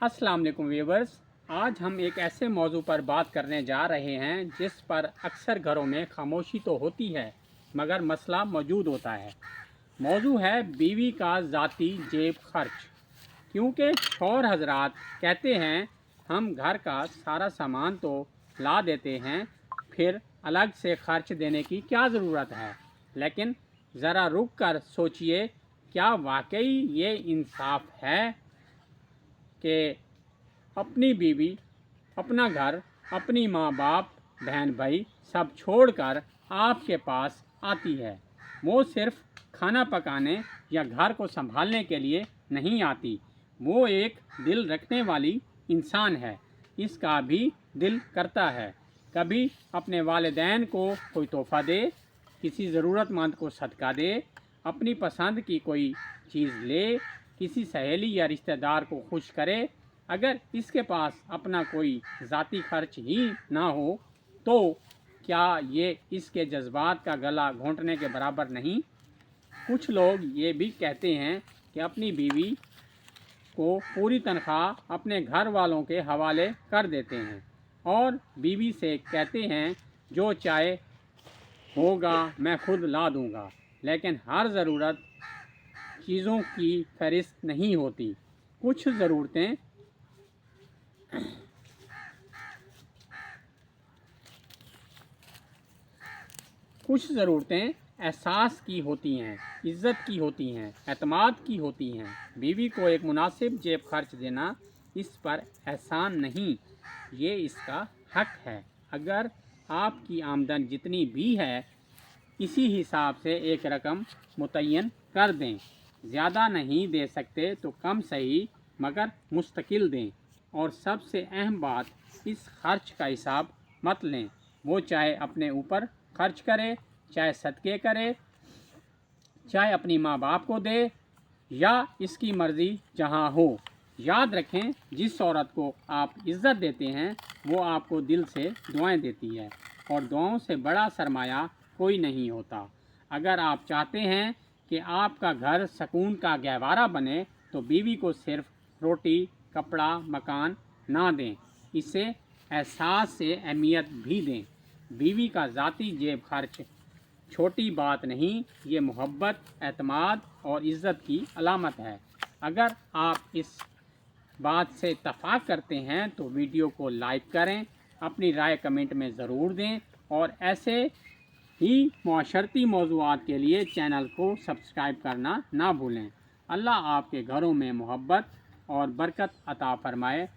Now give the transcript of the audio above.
अस्सलाम वालेकुम व्यूवर्स। आज हम एक ऐसे मौजू पर बात करने जा रहे हैं जिस पर अक्सर घरों में खामोशी तो होती है मगर मसला मौजूद होता है। मौजू है बीवी का ज़ाती जेब खर्च। क्योंकि शौहर हजरात कहते हैं हम घर का सारा सामान तो ला देते हैं, फिर अलग से खर्च देने की क्या ज़रूरत है। लेकिन ज़रा रुक कर सोचिए, क्या वाकई ये इंसाफ है कि अपनी बीवी, अपना घर, अपनी माँ बाप, बहन भाई सब छोड़कर आपके पास आती है। वो सिर्फ खाना पकाने या घर को संभालने के लिए नहीं आती, वो एक दिल रखने वाली इंसान है। इसका भी दिल करता है कभी अपने वालिदैन को कोई तोहफ़ा दे, किसी ज़रूरतमंद को सदका दे, अपनी पसंद की कोई चीज़ ले, किसी सहेली या रिश्तेदार को खुश करे। अगर इसके पास अपना कोई ज़ाती खर्च ही ना हो तो क्या ये इसके जज्बात का गला घोंटने के बराबर नहीं? कुछ लोग ये भी कहते हैं कि अपनी बीवी को पूरी तनख्वाह अपने घर वालों के हवाले कर देते हैं और बीवी से कहते हैं जो चाहे होगा मैं खुद ला दूंगा। लेकिन हर ज़रूरत चीज़ों की फहरिस्त नहीं होती। कुछ ज़रूरतें एहसास की होती हैं, इज़्ज़त की होती हैं, एतमाद की होती हैं। बीवी को एक मुनासिब जेब खर्च देना इस पर एहसान नहीं, ये इसका हक है। अगर आपकी आमदन जितनी भी है इसी हिसाब से एक रकम मुतय्यन कर दें। ज़्यादा नहीं दे सकते तो कम सही मगर मुस्तकिल दें। और सबसे अहम बात, इस खर्च का हिसाब मत लें। वो चाहे अपने ऊपर खर्च करे, चाहे सदके करे, चाहे अपनी माँ बाप को दे या इसकी मर्ज़ी जहाँ हो। याद रखें, जिस औरत को आप इज़्ज़त देते हैं वो आपको दिल से दुआएं देती है और दुआओं से बड़ा सरमाया कोई नहीं होता। अगर आप चाहते हैं कि आपका घर सुकून का गहवारा बने तो बीवी को सिर्फ रोटी, कपड़ा, मकान ना दें, इसे एहसास से अहमियत भी दें। बीवी का ज़ाती जेब खर्च छोटी बात नहीं, ये मोहब्बत, एतमाद और इज़्ज़त की अलामत है। अगर आप इस बात से इत्तफाक करते हैं तो वीडियो को लाइक करें, अपनी राय कमेंट में ज़रूर दें और ऐसे ही मुआशरती मौज़ूआत के लिए चैनल को सब्सक्राइब करना ना भूलें। अल्लाह आपके घरों में मोहब्बत और बरकत अता फरमाए।